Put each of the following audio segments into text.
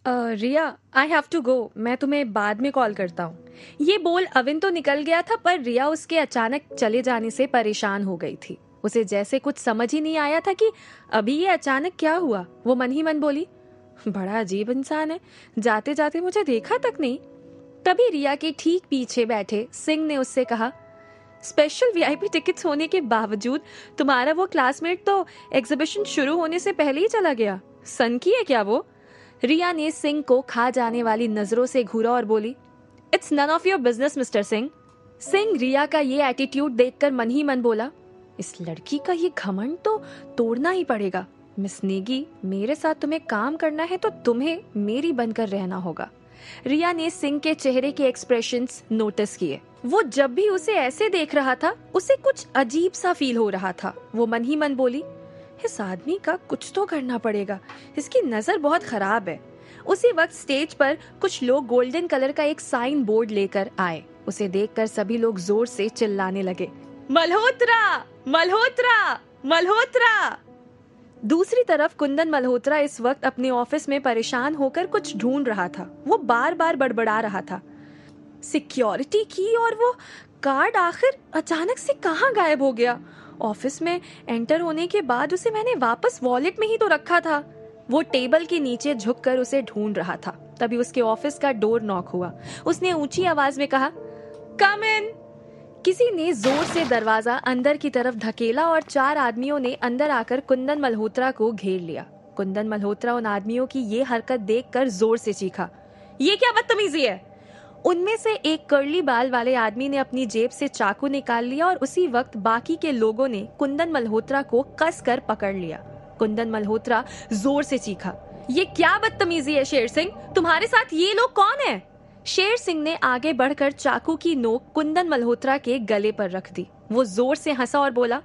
Riya, I have to go, मैं तुम्हें बाद में कॉल करता हूँ। ये बोल अविन तो निकल गया था, पर रिया उसके अचानक चले जाने से परेशान हो गई थी। उसे जैसे कुछ समझ ही नहीं आया था कि अभी ये अचानक क्या हुआ। वो मन ही मन बोली, बड़ा अजीब इंसान है, जाते जाते मुझे देखा तक नहीं। तभी रिया के ठीक पीछे बैठे सिंह ने उससे कहा, स्पेशल वीआईपी टिकट्स होने के बावजूद तुम्हारा वो क्लासमेट तो एग्जीबिशन शुरू होने से पहले ही चला गया। सनकी है क्या वो? रिया ने सिंह को खा जाने वाली नजरों से घूरा और बोली, it's none of your business mister Singh. Singh Riya का ये एटीट्यूड देखकर मन ही मन बोला, इस लड़की का ये घमंड तो तोड़ना ही पड़ेगा। मिस नेगी, मेरे साथ तुम्हें काम करना है तो तुम्हें मेरी बनकर रहना होगा। रिया ने सिंह के चेहरे के एक्सप्रेशंस नोटिस किए। वो जब भी उसे ऐसे देख रहा था, उसे कुछ अजीब सा फील हो रहा था। वो मन ही मन बोली, इस आदमी का कुछ तो करना पड़ेगा, इसकी नजर बहुत खराब है। उसी वक्त स्टेज पर कुछ लोग गोल्डन कलर का एक साइन बोर्ड लेकर आए। उसे देखकर सभी लोग जोर से चिल्लाने लगे, मल्होत्रा, मल्होत्रा, मल्होत्रा। दूसरी तरफ कुंदन मल्होत्रा इस वक्त अपने ऑफिस में परेशान होकर कुछ ढूंढ रहा था। वो बार बार बड़बड़ा रहा था, सिक्योरिटी की और वो कार्ड आखिर अचानक से कहाँ गायब हो गया? ऑफिस में एंटर होने के बाद उसे मैंने वापस वॉलेट में ही तो रखा था। वो टेबल के नीचे झुककर उसे ढूंढ रहा था। तभी उसके ऑफिस का डोर नॉक हुआ। उसने ऊंची आवाज में कहा, कम इन। किसी ने जोर से दरवाजा अंदर की तरफ धकेला और 4 आदमियों ने अंदर आकर कुंदन मल्होत्रा को घेर लिया। कुंदन मल्होत्रा उन आदमियों की ये हरकत देखकर जोर से चीखा, ये क्या बदतमीजी है? उनमें से एक कर्ली बाल वाले आदमी ने अपनी जेब से चाकू निकाल लिया और उसी वक्त बाकी के लोगों ने कुंदन मल्होत्रा को कसकर पकड़ लिया। कुंदन मल्होत्रा जोर से चीखा, ये क्या बदतमीजी है शेर सिंह? तुम्हारे साथ ये लोग कौन है? शेर सिंह ने आगे बढ़कर चाकू की नोक कुंदन मल्होत्रा के गले पर रख दी। वो जोर से हंसा और बोला,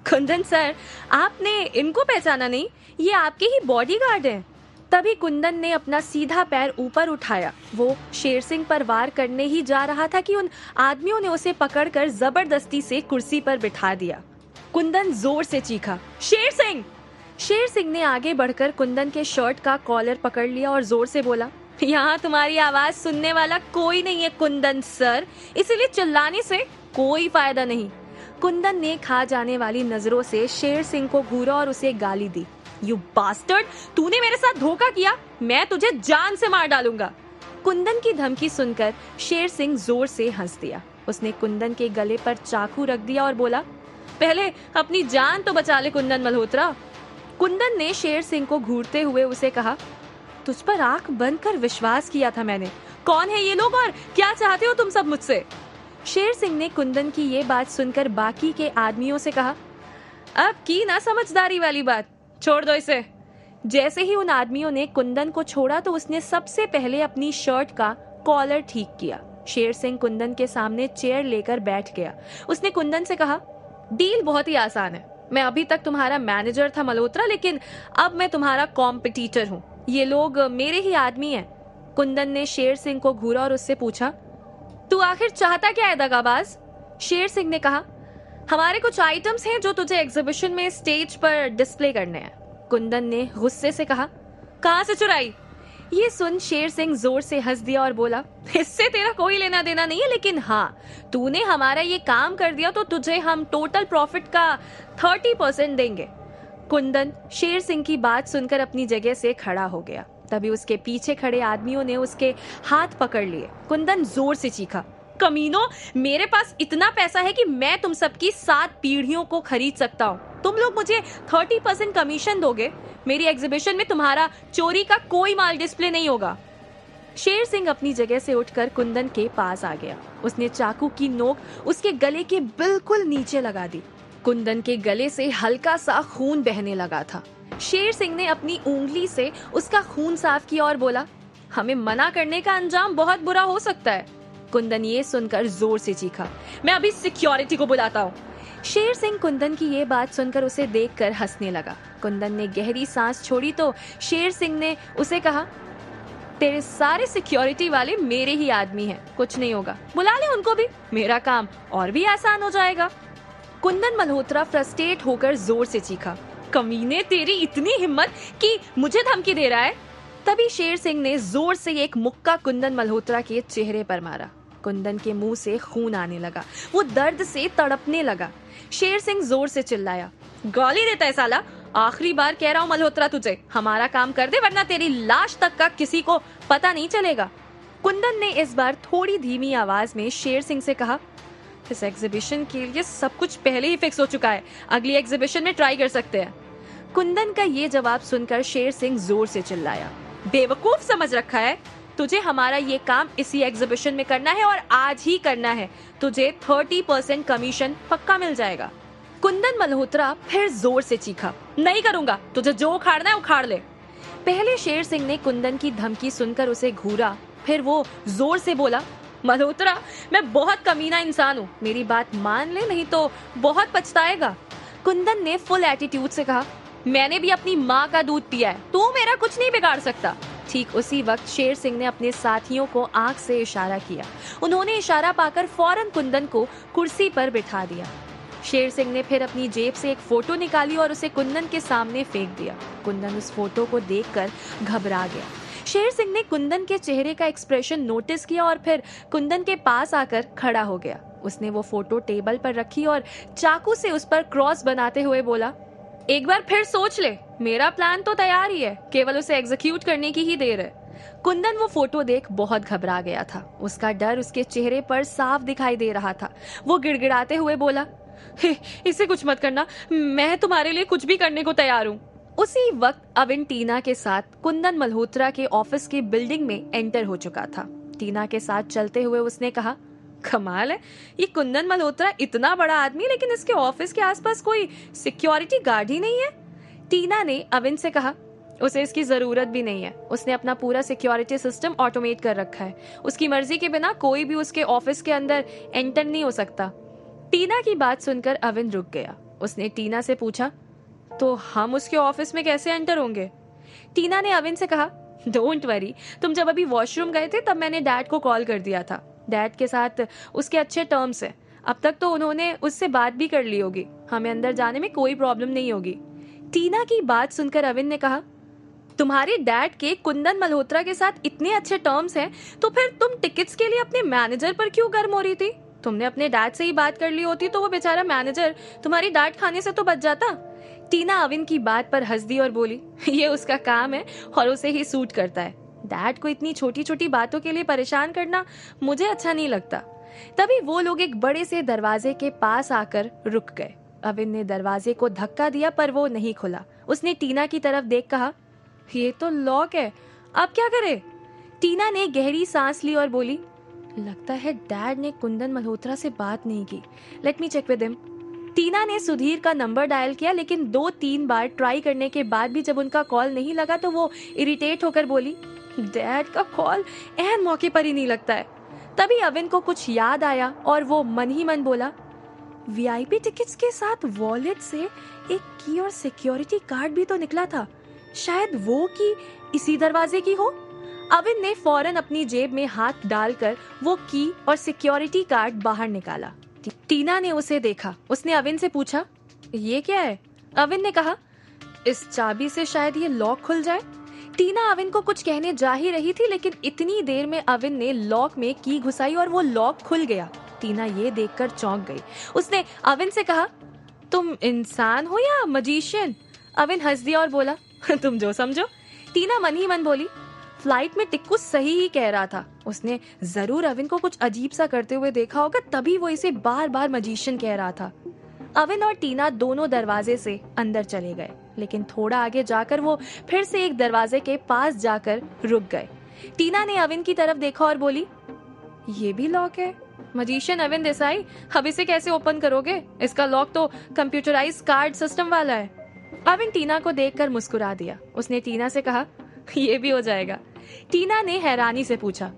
कुंदन सर, आपने इनको पहचाना नहीं? ये आपके ही बॉडीगार्ड हैं। तभी कुंदन ने अपना सीधा पैर ऊपर उठाया। वो शेर सिंह पर वार करने ही जा रहा था कि उन आदमियों ने उसे पकड़कर जबरदस्ती से कुर्सी पर बिठा दिया। कुंदन जोर से चीखा, शेर सिंह! शेर सिंह ने आगे बढ़कर कुंदन के शर्ट का कॉलर पकड़ लिया और जोर से बोला, यहाँ तुम्हारी आवाज सुनने वाला कोई नहीं है कुंदन सर, इसीलिए चिल्लाने से कोई फायदा नहीं। कुंदन ने खा जाने वाली नजरों से शेर सिंह को घूरा और उसे गाली दी, यू बास्टर्ड, तूने मेरे साथ धोखा किया, मैं तुझे जान से मार डालूंगा। कुंदन की धमकी सुनकर शेर सिंह जोर से हंस दिया। उसने कुंदन के गले पर चाकू रख दिया और बोला, पहले अपनी जान तो बचा ले कुंदन मल्होत्रा। कुंदन ने शेर सिंह को घूरते हुए उसे कहा, तुझ पर आंख बंद कर विश्वास किया था मैंने। कौन है ये लोग और क्या चाहते हो तुम सब मुझसे? शेर सिंह ने कुंदन की ये बात सुनकर बाकी के आदमियों से कहा, अब की ना समझदारी वाली बात, छोड़ दो इसे। जैसे ही उन आदमियों ने कुंदन को छोड़ा तो उसने सबसे पहले अपनी शर्ट का कॉलर ठीक किया। शेर सिंह कुंदन के सामने चेयर लेकर बैठ गया। उसने कुंदन से कहा, डील बहुत ही आसान है। मैं अभी तक तुम्हारा मैनेजर था मल्होत्रा, लेकिन अब मैं तुम्हारा कॉम्पिटिटर हूँ। ये लोग मेरे ही आदमी हैं। कुंदन ने शेर सिंह को घूरा और उससे पूछा, तू आखिर चाहता क्या है दगाबाज? शेर सिंह ने कहा, हमारे कुछ आइटम्स हैं जो तुझे एग्जीबिशन में स्टेज पर डिस्प्ले करने हैं। कुंदन ने गुस्से से कहा, कहां से चुराई? ये सुन शेर सिंह जोर से हंस दिया और बोला, इससे तेरा कोई लेना देना नहीं है, लेकिन हाँ, तूने हमारा ये काम कर दिया तो तुझे हम टोटल प्रॉफिट का 30% देंगे। कुंदन शेर सिंह की बात सुनकर अपनी जगह से खड़ा हो गया। तभी उसके पीछे खड़े आदमियों ने उसके हाथ पकड़ लिए। कुंदन जोर से चीखा, कमीनों, मेरे पास इतना पैसा है कि मैं तुम सबकी 7 पीढ़ियों को खरीद सकता हूँ। तुम लोग मुझे 30% कमीशन दोगे। मेरी एग्जीबिशन में तुम्हारा चोरी का कोई माल डिस्प्ले नहीं होगा। शेर सिंह अपनी जगह से उठकर कुंदन के पास आ गया। उसने चाकू की नोक उसके गले के बिल्कुल नीचे लगा दी। कुंदन के गले से हल्का सा खून बहने लगा था। शेर सिंह ने अपनी उंगली से उसका खून साफ किया और बोला, हमें मना करने का अंजाम बहुत बुरा हो सकता है। कुंदन ये सुनकर जोर से चीखा, मैं अभी सिक्योरिटी को बुलाता हूँ। शेर सिंह कुंदन की ये बात सुनकर उसे देखकर हंसने लगा। कुंदन ने गहरी सांस छोड़ी तो शेर सिंह ने उसे कहा, तेरे सारे सिक्योरिटी वाले मेरे ही आदमी हैं, कुछ नहीं होगा, बुला ले उनको भी, मेरा काम और भी आसान हो जाएगा। कुंदन मल्होत्रा फ्रस्ट्रेट होकर जोर से चीखा, कमीने, तेरी इतनी हिम्मत कि मुझे धमकी दे रहा है? तभी शेर सिंह ने जोर से एक मुक्का कुंदन मल्होत्रा के चेहरे पर मारा। कुंदन के मुंह से खून आने लगा, वो दर्द से तड़पने लगा। शेर सिंह जोर से चिल्लाया, गाली देता है साला, आखिरी बार कह रहा हूँ मल्होत्रा तुझे, हमारा काम कर दे वरना तेरी लाश तक का किसी को पता नहीं चलेगा। कुंदन ने इस बार थोड़ी धीमी आवाज में शेर सिंह से कहा, इस एग्जीबिशन के लिए सब कुछ पहले ही फिक्स हो चुका है, अगली एग्जीबिशन में ट्राई कर सकते हैं। कुंदन का ये जवाब सुनकर शेर सिंह जोर से चिल्लाया, बेवकूफ समझ रखा है तुझे, हमारा ये काम इसी एग्जीबिशन में करना है और आज ही करना है, तुझे 30% कमीशन पक्का मिल जाएगा। कुंदन मल्होत्रा फिर जोर से चीखा, नहीं करूंगा, तुझे जो उखाड़ना है उखाड़ ले। पहले शेर सिंह ने कुंदन की धमकी सुनकर उसे घूरा, फिर वो जोर से बोला, मल्होत्रा मैं बहुत कमीना इंसान हूँ, मेरी बात मान ले नहीं तो बहुत पछताएगा। कुंदन ने फुल एटीट्यूड से कहा, मैंने भी अपनी माँ का दूध पिया है, तू मेरा कुछ नहीं बिगाड़ सकता। ठीक उसी वक्त शेर सिंह ने अपने साथियों को आंख से इशारा किया। उन्होंने इशारा पाकर फौरन कुंदन को कुर्सी पर बिठा दिया। शेर सिंह ने फिर अपनी जेब से एक फोटो निकाली और उसे कुंदन के सामने फेंक दिया। कुंदन उस फोटो को देखकर घबरा गया। शेर सिंह ने कुंदन के चेहरे का एक्सप्रेशन नोटिस किया और फिर कुंदन के पास आकर खड़ा हो गया। उसने वो फोटो टेबल पर रखी और चाकू से उस पर क्रॉस बनाते हुए बोला, एक बार फिर सोच ले, मेरा प्लान तो तैयार ही है, केवल उसे एग्जीक्यूट करने की ही देर है। कुंदन वो फोटो देख बहुत घबरा गया था। उसका डर उसके चेहरे पर साफ दिखाई दे रहा था। वो गिड़गिड़ाते हुए बोला, इसे कुछ मत करना, मैं तुम्हारे लिए कुछ भी करने को तैयार हूँ। उसी वक्त अविन टीना के साथ कुंदन मल्होत्रा के ऑफिस की बिल्डिंग में एंटर हो चुका था। टीना के साथ चलते हुए उसने कहा, कमाल है, ये कुंदन मल्होत्रा इतना बड़ा आदमी लेकिन इसके ऑफिस के आसपास कोई सिक्योरिटी गार्ड ही नहीं है। टीना ने अविन से कहा, उसे इसकी जरूरत भी नहीं है, उसने अपना पूरा सिक्योरिटी सिस्टम ऑटोमेट कर रखा है, उसकी मर्जी के बिना कोई भी उसके ऑफिस के अंदर एंटर नहीं हो सकता। टीना की बात सुनकर अविन रुक गया। उसने टीना से पूछा, तो हम उसके ऑफिस में कैसे एंटर होंगे? टीना ने अविन से कहा, डोंट वरी, तुम जब अभी वॉशरूम गए थे तब मैंने डैड को कॉल कर दिया था, डैड के साथ उसके अच्छे टर्म्स हैं, अब तक तो उन्होंने उससे बात भी कर ली होगी, हमें अंदर जाने में कोई प्रॉब्लम नहीं होगी। टीना की बात सुनकर अविन ने कहा, तुम्हारे डैड के कुंदन मल्होत्रा के साथ इतने अच्छे टर्म्स हैं, तो फिर तुम टिकट्स के लिए अपने मैनेजर पर क्यों गर्म हो रही थी? तुमने अपने डैड से ही बात कर ली होती तो वो बेचारा मैनेजर तुम्हारी डांट खाने से तो बच जाता। टीना अविन की बात पर हंस दी और बोली, ये उसका काम है और उसे ही सूट करता है, डैड को इतनी छोटी छोटी बातों के लिए परेशान करना मुझे अच्छा नहीं लगता। तभी वो लोग एक बड़े से दरवाजे के पास आकर रुक गए। अविन ने दरवाजे को धक्का दिया पर वो नहीं खुला। उसने टीना की तरफ देख कहा, ये तो लॉक है, अब क्या करे? टीना ने गहरी सांस ली और बोली, लगता है डैड ने कुंदन मल्होत्रा से बात नहीं की, let me check with him. Tina ने सुधीर का नंबर डायल किया, लेकिन 2-3 बार ट्राई करने के बाद भी जब उनका कॉल नहीं लगा तो वो इरिटेट होकर बोली, डैड का कॉल ऐन मौके पर ही नहीं लगता है। तभी अविन को कुछ याद आया और वो मन ही मन बोला, वीआईपी टिकट्स के साथ वॉलेट से एक की और सिक्योरिटी कार्ड भी तो निकला था, शायद वो की इसी दरवाजे की हो। अविन ने फौरन अपनी जेब में हाथ डालकर वो की और सिक्योरिटी कार्ड बाहर निकाला। टीना ने उसे देखा। उसने अविन से पूछा, ये क्या है? अविन ने कहा, इस चाबी से शायद ये लॉक खुल जाए। टीना अविन को कुछ कहने जा ही रही थी, लेकिन इतनी देर में अविन ने लॉक में की घुसाई और वो लॉक खुल गया। टीना ये देखकर चौंक गई। उसने अविन से कहा, तुम इंसान हो या मजिशियन? अविन हंस दिया और बोला, तुम जो समझो। टीना मन ही मन बोली, फ्लाइट में टिक्कू सही ही कह रहा था, उसने जरूर अविन को कुछ अजीब सा करते हुए देखा होगा, तभी वो इसे बार बार मजिशियन कह रहा था। अविन और टीना दोनों दरवाजे से अंदर चले गए, लेकिन थोड़ा आगे जाकर वो फिर से एक दरवाजे के पास जाकर रुक गए। टीना ने अविन की तरफ देखा और बोली, ये भी लॉक है? मजिशियन अविन देसाई, अब इसे कैसे ओपन करोगे? इसका लॉक तो कंप्यूटराइज्ड कार्ड सिस्टम वाला है। अविन टीना को देखकर मुस्कुरा दिया। उसने टीना से कहा, ये भी हो जाएगा। टीना ने हैरानी से पूछा,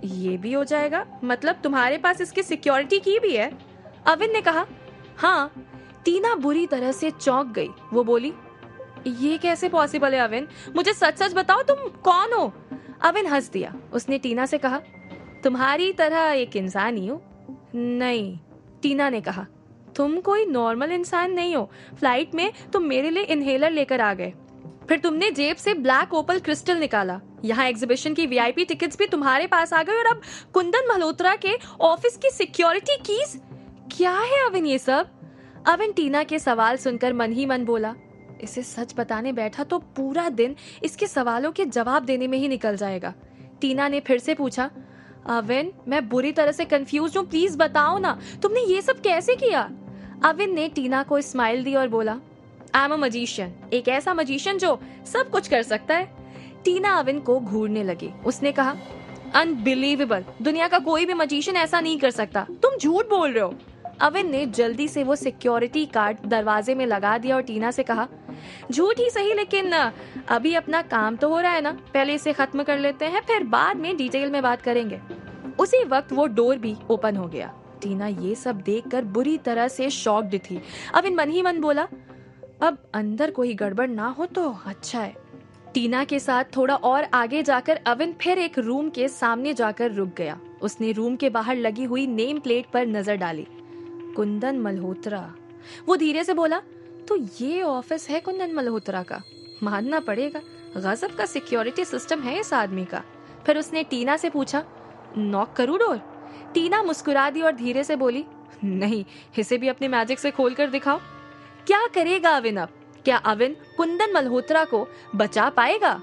ये भी हो जाएगा? मतलब तुम्हारे पास इसकी सिक्योरिटी की भी है? अविन ने कहा, हाँ। टीना बुरी तरह से चौंक गई। वो बोली, ये कैसे पॉसिबल है अविन? मुझे सच सच बताओ, तुम कौन हो? अविन हंस दिया। उसने टीना से कहा, तुम्हारी तरह एक इंसान ही हूँ। नहीं, टीना ने कहा, तुम कोई नॉर्मल इंसान नहीं हो। फ्लाइट में तुम मेरे लिए इनहेलर लेकर आ गए। फिर तुमने जेब से ब्लैक ओपल क्रिस्टल निकाला, यहाँ एग्जीबिशन की वीआईपी टिकट्स भी तुम्हारे पास आ गए और अब कुंदन मल्होत्रा के ऑफिस की सिक्योरिटी कीज। क्या है अविन ये सब? अविन टीना के सवाल सुनकर मन ही मन बोला, इसे सच बताने बैठा तो पूरा दिन इसके सवालों के जवाब देने में ही निकल जाएगा। टीना ने फिर से पूछा, अविन मैं बुरी तरह से कंफ्यूज हूँ, प्लीज बताओ ना, तुमने ये सब कैसे किया? अविन ने टीना को स्माइल दी और बोला, आई एम अ मजिशियन, एक ऐसा मजिशियन जो सब कुछ कर सकता है। टीना अविन को घूरने लगी। उसने कहा, अनबिलीवेबल, दुनिया का कोई भी मजिशियन ऐसा नहीं कर सकता, तुम झूठ बोल रहे हो। अविन ने जल्दी से वो सिक्योरिटी कार्ड दरवाजे में लगा दिया और टीना से कहा, झूठ ही सही, लेकिन अभी अपना काम तो हो रहा है ना, पहले इसे खत्म कर लेते हैं, फिर बाद में डिटेल में बात करेंगे। उसी वक्त वो डोर भी ओपन हो गया। टीना ये सब देखकर बुरी तरह से शॉक्ड थी। अविन मन ही मन बोला, अब अंदर कोई गड़बड़ ना हो तो अच्छा है। टीना के साथ थोड़ा और आगे जाकर अविन फिर एक रूम के सामने जाकर रुक गया। उसने रूम के बाहर लगी हुई नेम प्लेट पर नजर डाली, कुंदन मल्होत्रा। वो धीरे से बोला, तो ये ऑफिस है कुंदन मल्होत्रा का, मानना पड़ेगा, गजब का सिक्योरिटी सिस्टम है इस आदमी का। फिर उसने टीना से पूछा, नॉक करूं डोर? टीना मुस्कुरा दी और धीरे से बोली, नहीं, इसे भी अपने मैजिक से खोल कर दिखाओ। क्या करेगा अविन अब? क्या अविन कुंदन मल्होत्रा को बचा पाएगा?